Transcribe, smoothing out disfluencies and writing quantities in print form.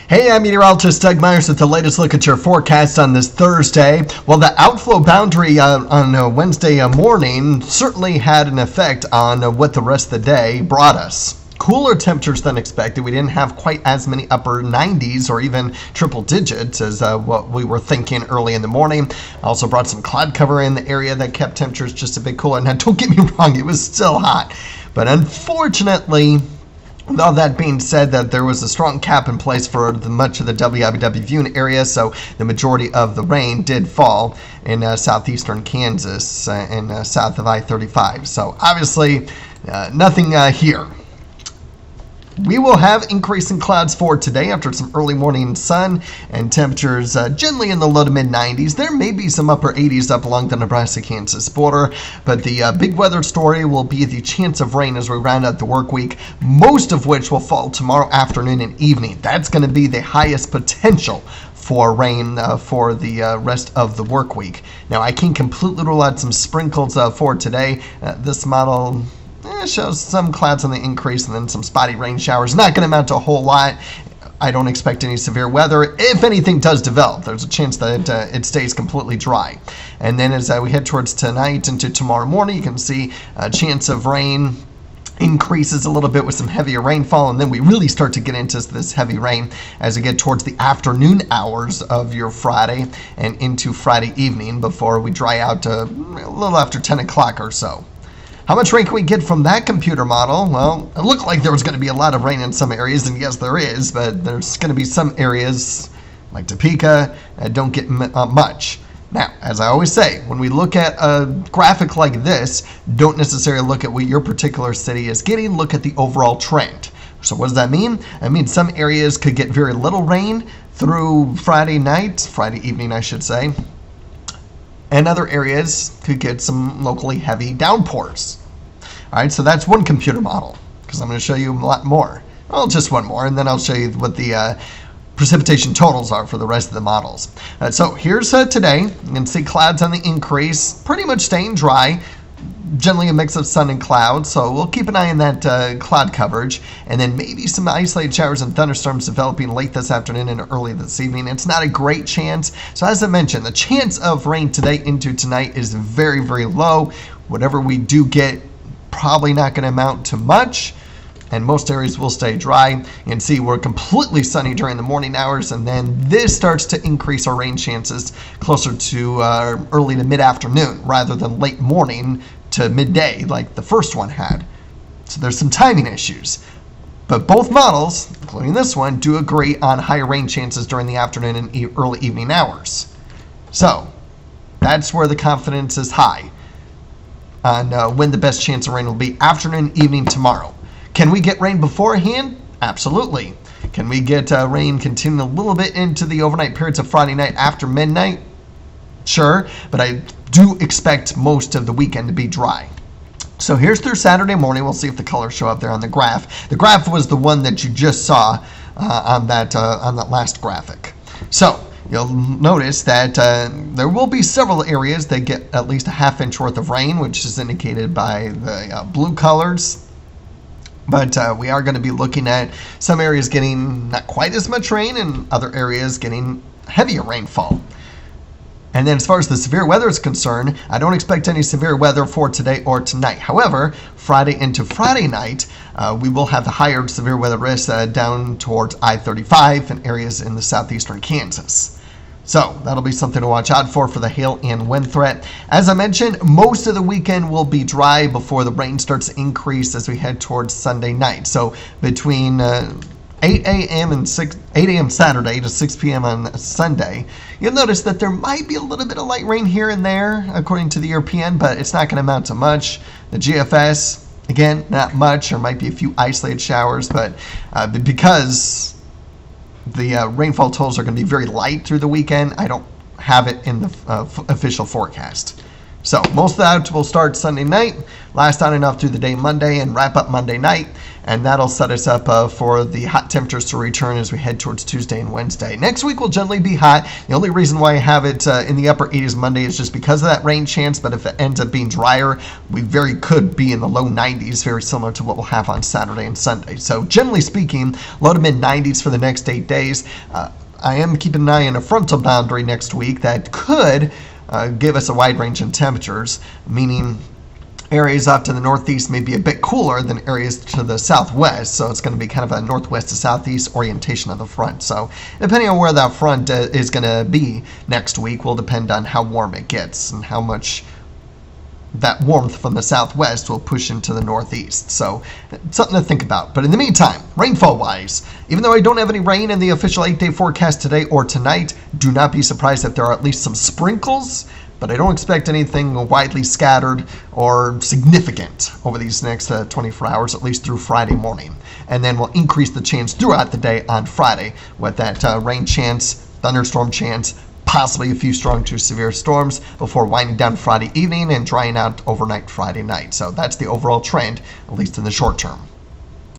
Hey, I'm meteorologist Doug Myers with the latest look at your forecast on this Thursday. Well, the outflow boundary on Wednesday morning certainly had an effect on what the rest of the day brought us. Cooler temperatures than expected. We didn't have quite as many upper 90s or even triple digits as what we were thinking early in the morning. Also brought some cloud cover in the area that kept temperatures just a bit cooler. Now, don't get me wrong, it was still hot. But unfortunately, with all that being said, that there was a strong cap in place for much of the WIBW viewing area, so the majority of the rain did fall in southeastern Kansas and south of I-35. So obviously, nothing here. We will have increasing clouds for today after some early morning sun and temperatures generally in the low to mid 90s. There may be some upper 80s up along the Nebraska-Kansas border, but the big weather story will be the chance of rain as we round out the work week, most of which will fall tomorrow afternoon and evening. That's going to be the highest potential for rain for the rest of the work week. Now, I can completely rule out some sprinkles for today. This model shows some clouds on the increase and then some spotty rain showers. Not going to amount to a whole lot. I don't expect any severe weather. If anything does develop, there's a chance that it stays completely dry. And then as we head towards tonight into tomorrow morning, you can see a chance of rain increases a little bit with some heavier rainfall, and then we really start to get into this heavy rain as we get towards the afternoon hours of your Friday and into Friday evening before we dry out a little after 10 o'clock or so. How much rain can we get from that computer model? Well, it looked like there was going to be a lot of rain in some areas, and yes, there is, but there's going to be some areas like Topeka that don't get much. Now, as I always say, when we look at a graphic like this, don't necessarily look at what your particular city is getting, look at the overall trend. So what does that mean? I mean, some areas could get very little rain through Friday evening, I should say. And other areas could get some locally heavy downpours. All right, so that's one computer model, because I'm going to show you a lot more. Well, just one more, and then I'll show you what the precipitation totals are for the rest of the models. So here's today. You can see clouds on the increase, pretty much staying dry. Generally a mix of sun and clouds, so we'll keep an eye on that cloud coverage, and then maybe some isolated showers and thunderstorms developing late this afternoon and early this evening. It's not a great chance, so as I mentioned, the chance of rain today into tonight is very, very low. Whatever we do get, probably not going to amount to much, and most areas will stay dry. You can see we're completely sunny during the morning hours, and then this starts to increase our rain chances closer to early to mid-afternoon rather than late morning to midday like the first one had. So there's some timing issues. But both models, including this one, do agree on higher rain chances during the afternoon and early evening hours. So that's where the confidence is high on when the best chance of rain will be: afternoon, evening tomorrow. Can we get rain beforehand? Absolutely. Can we get rain continuing a little bit into the overnight periods of Friday night after midnight? Sure, but I do expect most of the weekend to be dry. So here's through Saturday morning. We'll see if the colors show up there on the graph. The graph was the one that you just saw on that last graphic. So you'll notice that there will be several areas that get at least a half-inch worth of rain, which is indicated by the blue colors. But we are going to be looking at some areas getting not quite as much rain and other areas getting heavier rainfall. And then as far as the severe weather is concerned, I don't expect any severe weather for today or tonight. However, Friday into Friday night, we will have the higher severe weather risk down towards I-35 and areas in the southeastern Kansas. So that'll be something to watch out for the hail and wind threat. As I mentioned, most of the weekend will be dry before the rain starts to increase as we head towards Sunday night. So between 8 a.m. Saturday to 6 p.m. on Sunday, you'll notice that there might be a little bit of light rain here and there, according to the European, but it's not going to amount to much. The GFS, again, not much. There might be a few isolated showers, but because the rainfall totals are going to be very light through the weekend, I don't have it in the official forecast. So most of that will start Sunday night, last on and off through the day Monday, and wrap up Monday night. And that'll set us up for the hot temperatures to return as we head towards Tuesday and Wednesday. Next week will generally be hot. The only reason why I have it in the upper 80s Monday is just because of that rain chance. But if it ends up being drier, we very could be in the low 90s, very similar to what we'll have on Saturday and Sunday. So generally speaking, low to mid 90s for the next 8 days. I am keeping an eye on a frontal boundary next week that could give us a wide range in temperatures, meaning areas off to the northeast may be a bit cooler than areas to the southwest, so it's going to be kind of a northwest to southeast orientation of the front. So depending on where that front is going to be next week will depend on how warm it gets and how much that warmth from the southwest will push into the northeast. So something to think about. But in the meantime, rainfall-wise, even though I don't have any rain in the official 8-day forecast today or tonight, do not be surprised if there are at least some sprinkles, but I don't expect anything widely scattered or significant over these next 24 hours, at least through Friday morning. And then we'll increase the chance throughout the day on Friday with that rain chance, thunderstorm chance, possibly a few strong to severe storms before winding down Friday evening and drying out overnight Friday night. So that's the overall trend, at least in the short term.